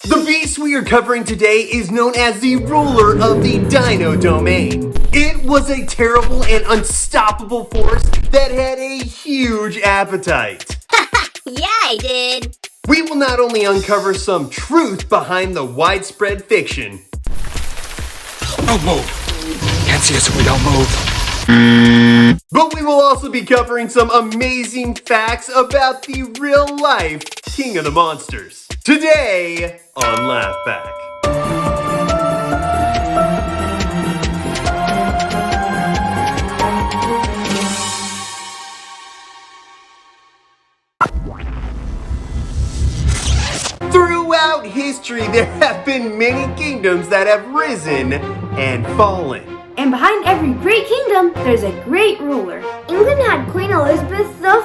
The beast we are covering today is known as the ruler of the dino domain. It was a terrible and unstoppable force that had a huge appetite. Yeah, I did. We will not only uncover some truth behind the widespread fiction. Don't move. Can't see us if we don't move. But we will also be covering some amazing facts about the real-life King of the Monsters. Today on Laf Pack. Throughout history, there have been many kingdoms that have risen and fallen. And behind every great kingdom, there's a great ruler. England had Queen Elizabeth I.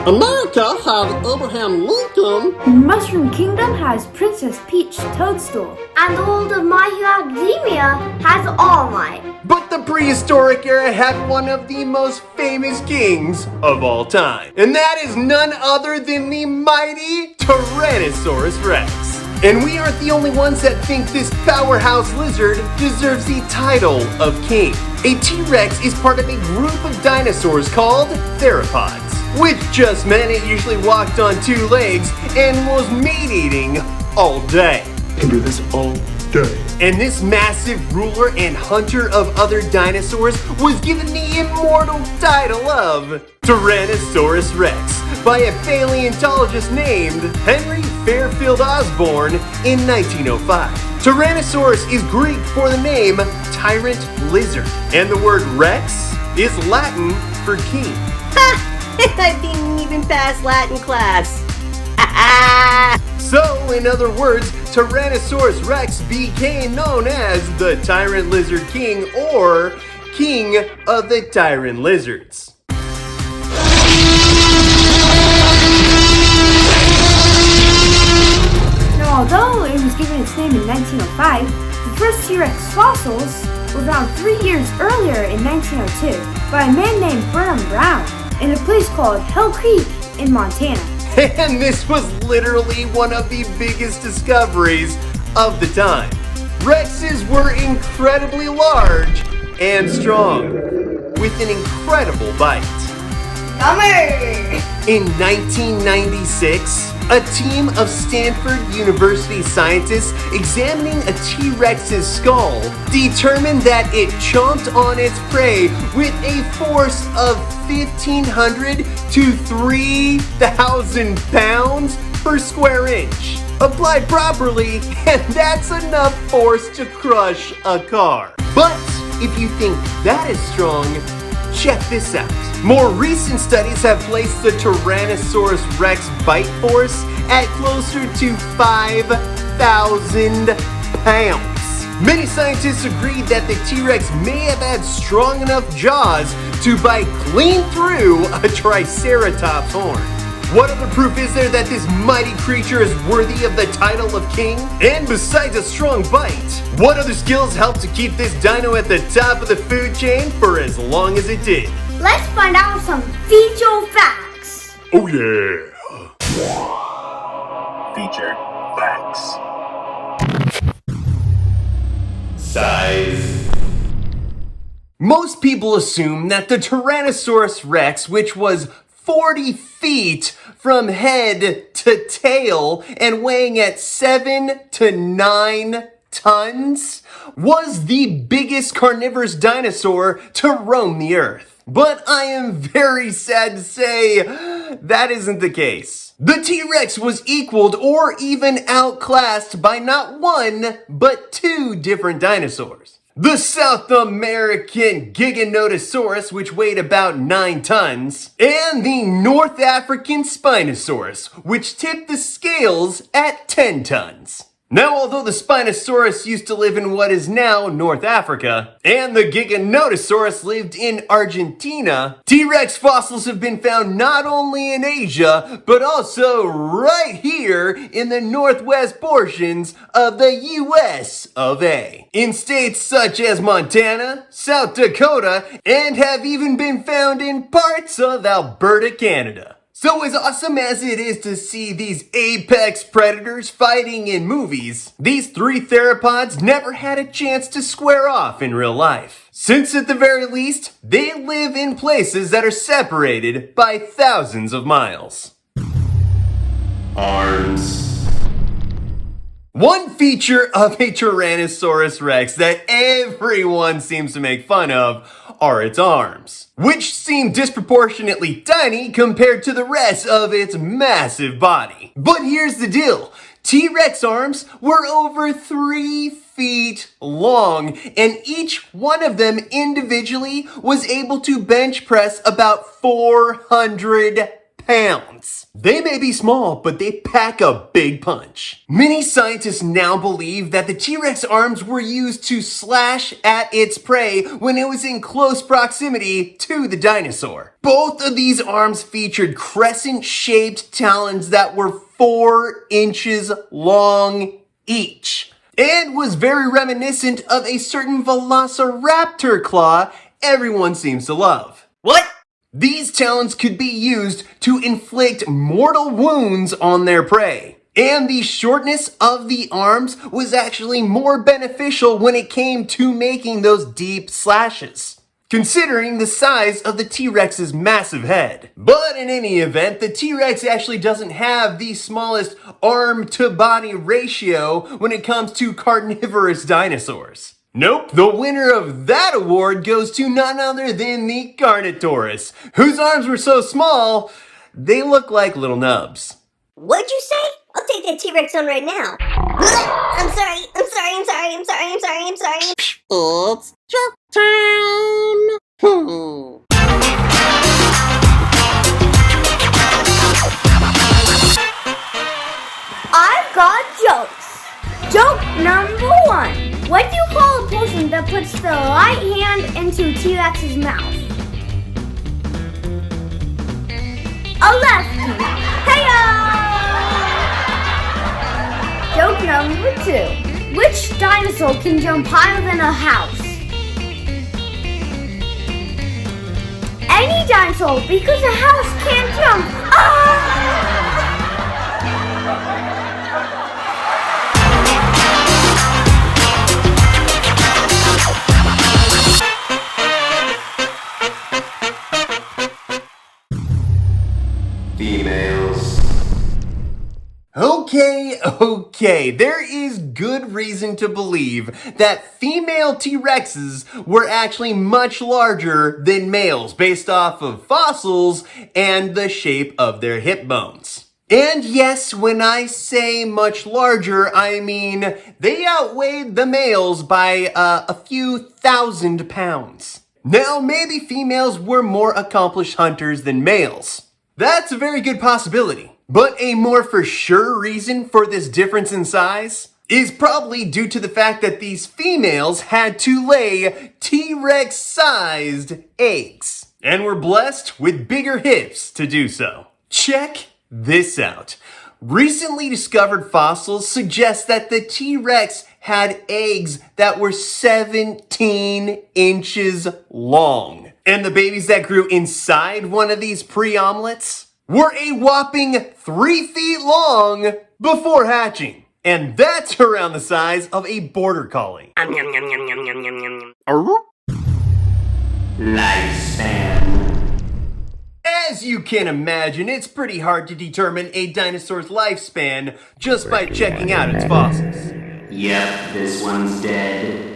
America had Abraham Lincoln. The Mushroom Kingdom has Princess Peach Toadstool. And the world of My Hero Academia has All Might. But the prehistoric era had one of the most famous kings of all time. And that is none other than the mighty Tyrannosaurus Rex. And we aren't the only ones that think this powerhouse lizard deserves the title of king. A T-Rex is part of a group of dinosaurs called theropods, which just meant it usually walked on two legs and was meat-eating all day. Can do this all day. And this massive ruler and hunter of other dinosaurs was given the immortal title of Tyrannosaurus Rex by a paleontologist named Henry Fairfield Osborn in 1905. Tyrannosaurus is Greek for the name tyrant lizard, and the word Rex is Latin for king. I didn't even pass Latin class. So, in other words, Tyrannosaurus Rex became known as the Tyrant Lizard King, or King of the Tyrant Lizards. Now, although it was given its name in 1905, the first T-Rex fossils were found 3 years earlier in 1902 by a man named Burnham Brown in a place called Hell Creek in Montana. And this was literally one of the biggest discoveries of the time. Rexes were incredibly large and strong, with an incredible bite. Yummy! In 1996, a team of Stanford University scientists examining a T-Rex's skull determined that it chomped on its prey with a force of 1,500 to 3,000 pounds per square inch. Applied properly, and that's enough force to crush a car. But if you think that is strong, check this out. More recent studies have placed the Tyrannosaurus Rex bite force at closer to 5,000 pounds. Many scientists agreed that the T-Rex may have had strong enough jaws to bite clean through a Triceratops horn. What other proof is there that this mighty creature is worthy of the title of king? And besides a strong bite, what other skills helped to keep this dino at the top of the food chain for as long as it did? Let's find out some feature facts. Oh yeah! Featured facts. Size. Most people assume that the Tyrannosaurus Rex, which was 40 feet from head to tail and weighing at 7 to 9 tons, was the biggest carnivorous dinosaur to roam the earth. But I am very sad to say that isn't the case. The T-Rex was equaled or even outclassed by not one, but two different dinosaurs. The South American Giganotosaurus, which weighed about 9 tons, and the North African Spinosaurus, which tipped the scales at 10 tons. Now, although the Spinosaurus used to live in what is now North Africa, and the Giganotosaurus lived in Argentina, T-Rex fossils have been found not only in Asia, but also right here in the northwest portions of the US of A. In states such as Montana, South Dakota, and have even been found in parts of Alberta, Canada. So as awesome as it is to see these apex predators fighting in movies, these three theropods never had a chance to square off in real life. Since at the very least, they live in places that are separated by thousands of miles. Arms. One feature of a Tyrannosaurus Rex that everyone seems to make fun of are its arms, which seem disproportionately tiny compared to the rest of its massive body. But here's the deal. T-Rex arms were over 3 feet long, and each one of them individually was able to bench press about 400 pounds. They may be small, but they pack a big punch. Many scientists now believe that the T-Rex arms were used to slash at its prey when it was in close proximity to the dinosaur. Both of these arms featured crescent-shaped talons that were 4 inches long each, and was very reminiscent of a certain velociraptor claw everyone seems to love. What? These talons could be used to inflict mortal wounds on their prey. And the shortness of the arms was actually more beneficial when it came to making those deep slashes, considering the size of the T-Rex's massive head. But in any event, the T-Rex actually doesn't have the smallest arm-to-body ratio when it comes to carnivorous dinosaurs. Nope, the winner of that award goes to none other than the Carnotaurus, whose arms were so small, they look like little nubs. What'd you say? I'll take that T-Rex on right now. I'm sorry. It's joke time! I've got jokes. Joke number 1. What do you call a person that puts the right hand into T-Rex's mouth? A lefty. Hey-o! Joke number 2. Which dinosaur can jump higher than a house? Any dinosaur, because a house can't jump. Ah! Females. Okay, there is good reason to believe that female T-Rexes were actually much larger than males based off of fossils and the shape of their hip bones. And yes, when I say much larger, I mean they outweighed the males by a few thousand pounds. Now, maybe females were more accomplished hunters than males. That's a very good possibility. But a more for sure reason for this difference in size is probably due to the fact that these females had to lay T-Rex sized eggs and were blessed with bigger hips to do so. Check this out. Recently discovered fossils suggest that the T-Rex had eggs that were 17 inches long. And the babies that grew inside one of these pre-omelets were a whopping 3 feet long before hatching. And that's around the size of a border collie. Lifespan. As you can imagine, it's pretty hard to determine a dinosaur's lifespan just by checking out its fossils. Yep, this one's dead.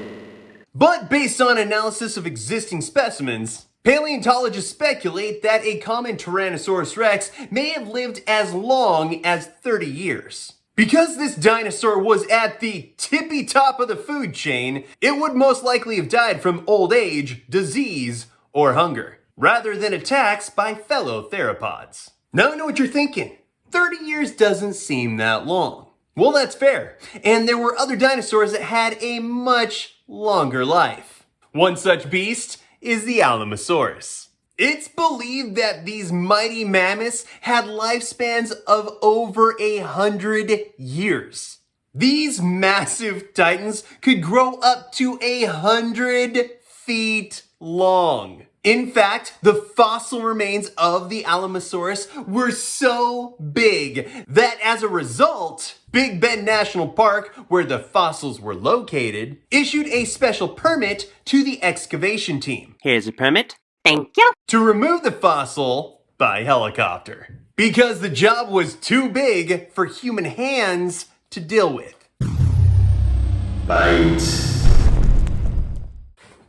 But based on analysis of existing specimens, paleontologists speculate that a common Tyrannosaurus Rex may have lived as long as 30 years. Because this dinosaur was at the tippy top of the food chain, it would most likely have died from old age, disease, or hunger, rather than attacks by fellow theropods. Now I know what you're thinking. 30 years doesn't seem that long. Well, that's fair. And there were other dinosaurs that had a much longer life. One such beast is the Alamosaurus. It's believed that these mighty mammoths had lifespans of over 100 years. These massive titans could grow up to 100 feet long. In fact, the fossil remains of the Alamosaurus were so big that as a result, Big Bend National Park, where the fossils were located, issued a special permit to the excavation team. Here's a permit. Thank you. To remove the fossil by helicopter. Because the job was too big for human hands to deal with. Bite.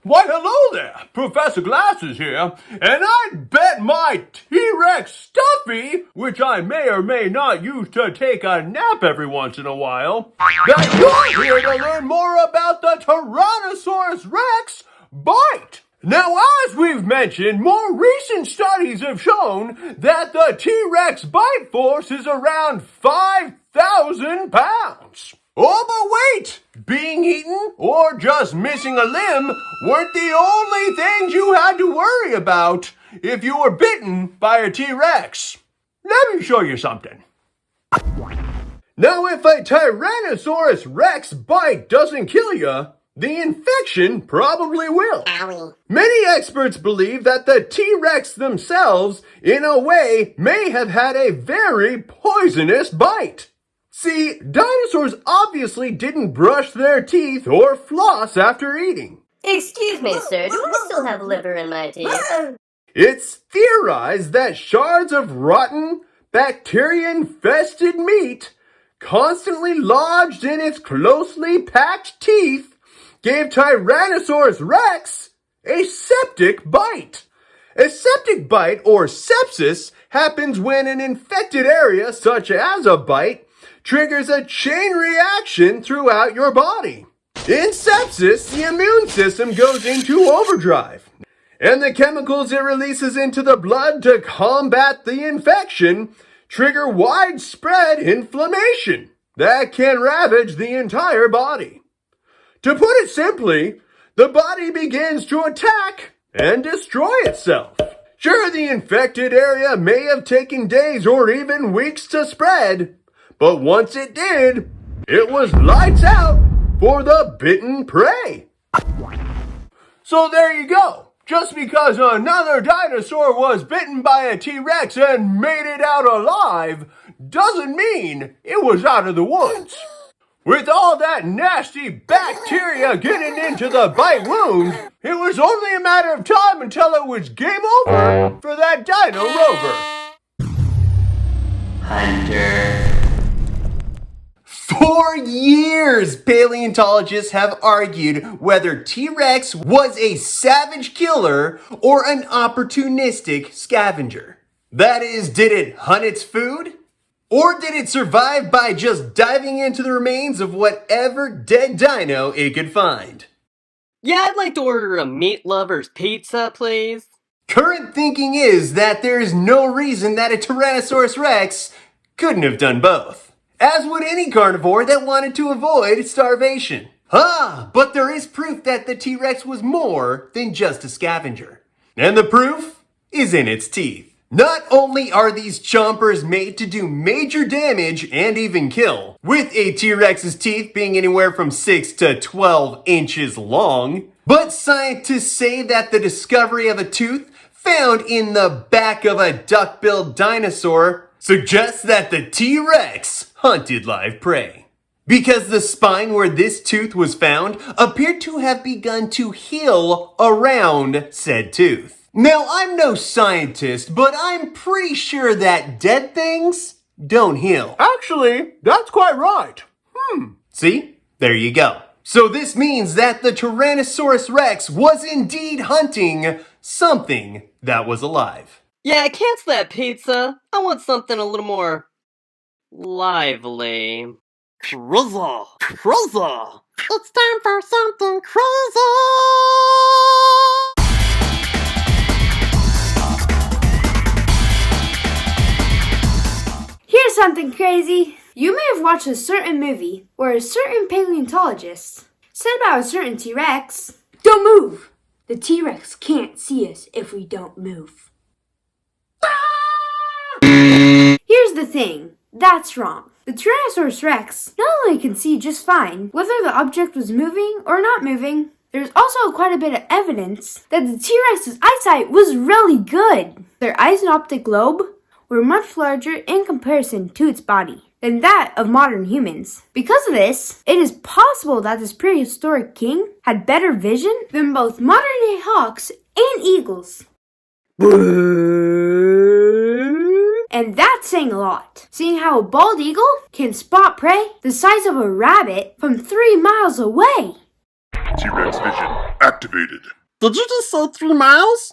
Why, hello there! Professor Glasses here, and I'd bet my T-Rex Stuffy, which I may or may not use to take a nap every once in a while, that you're here to learn more about the Tyrannosaurus Rex bite! Now, as we've mentioned, more recent studies have shown that the T-Rex bite force is around 5,000 pounds. Oh, but wait! Being eaten or just missing a limb weren't the only things you had to worry about if you were bitten by a T-Rex. Let me show you something. Now, if a Tyrannosaurus Rex bite doesn't kill you, the infection probably will. Owie. Many experts believe that the T-Rex themselves, in a way, may have had a very poisonous bite. See, dinosaurs obviously didn't brush their teeth or floss after eating. Excuse me, sir. Do I still have liver in my teeth? It's theorized that shards of rotten, bacteria-infested meat, constantly lodged in its closely packed teeth, gave Tyrannosaurus Rex a septic bite. A septic bite, or sepsis, happens when an infected area, such as a bite, triggers a chain reaction throughout your body. In sepsis, the immune system goes into overdrive, and the chemicals it releases into the blood to combat the infection trigger widespread inflammation that can ravage the entire body. To put it simply, the body begins to attack and destroy itself. Sure, the infected area may have taken days or even weeks to spread, but once it did, it was lights out for the bitten prey. So there you go. Just because another dinosaur was bitten by a T-Rex and made it out alive, doesn't mean it was out of the woods. With all that nasty bacteria getting into the bite wound, it was only a matter of time until it was game over for that dino rover. Hunter. For years, paleontologists have argued whether T-Rex was a savage killer or an opportunistic scavenger. That is, did it hunt its food? Or did it survive by just diving into the remains of whatever dead dino it could find? Yeah, I'd like to order a meat lover's pizza, please. Current thinking is that there is no reason that a Tyrannosaurus Rex couldn't have done both. As would any carnivore that wanted to avoid starvation. But there is proof that the T-Rex was more than just a scavenger. And the proof is in its teeth. Not only are these chompers made to do major damage and even kill, with a T-Rex's teeth being anywhere from 6 to 12 inches long, but scientists say that the discovery of a tooth found in the back of a duck-billed dinosaur suggests that the T-Rex hunted live prey. Because the spine where this tooth was found appeared to have begun to heal around said tooth. Now, I'm no scientist, but I'm pretty sure that dead things don't heal. Actually, that's quite right. See? There you go. So this means that the Tyrannosaurus Rex was indeed hunting something that was alive. Yeah, cancel that pizza. I want something a little more lively. Crazy! It's time for something crazy! Here's something crazy. You may have watched a certain movie where a certain paleontologist said about a certain T-Rex, "Don't move! The T-Rex can't see us if we don't move." Here's the thing. That's wrong. The Tyrannosaurus Rex not only can see just fine whether the object was moving or not moving, There's also quite a bit of evidence that the T-Rex's eyesight was really good. Their eyes and optic lobe were much larger in comparison to its body than that of modern humans. Because of this, it is possible that this prehistoric king had better vision than both modern-day hawks and eagles. And that's saying a lot, seeing how a bald eagle can spot prey the size of a rabbit from 3 miles away. T-Rex vision activated. Did you just say 3 miles?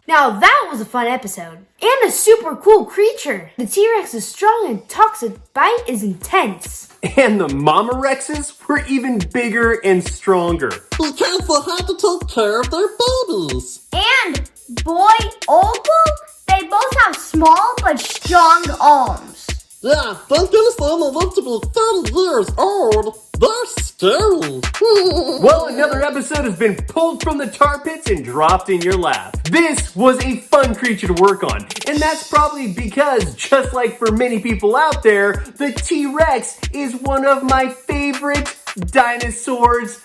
Now that was a fun episode, and a super cool creature. The T-Rex is strong and toxic bite is intense. And the Mama Rexes were even bigger and stronger. Because they had to take care of their babies. And boy, old bull, they both have small but strong arms. Yeah, thank goodness they only live to be 30 years old. They're scary. Well, another episode has been pulled from the tar pits and dropped in your lap. This was a fun creature to work on, and that's probably because, just like for many people out there, the T-Rex is one of my favorite dinosaurs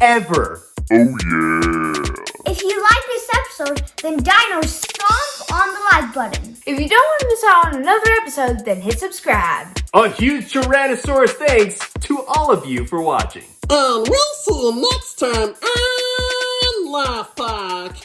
ever. Oh yeah. If you like this episode, then dino stomp on the like button. If you don't want to miss out on another episode, then hit subscribe. A huge Tyrannosaurus thanks to all of you for watching. And we'll see you next time on Laf Pack.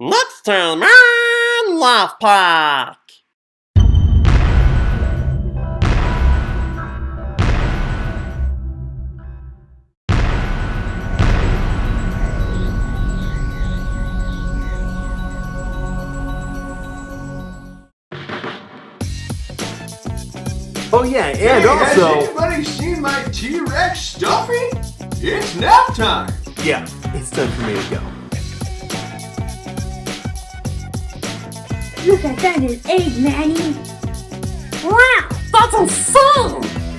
Next time on Laf Pack. Oh yeah, and also... Has anybody seen my T-Rex stuffing? It's nap time. Yeah, it's time for me to go. Look at that, an egg, Manny. Wow, that's insane!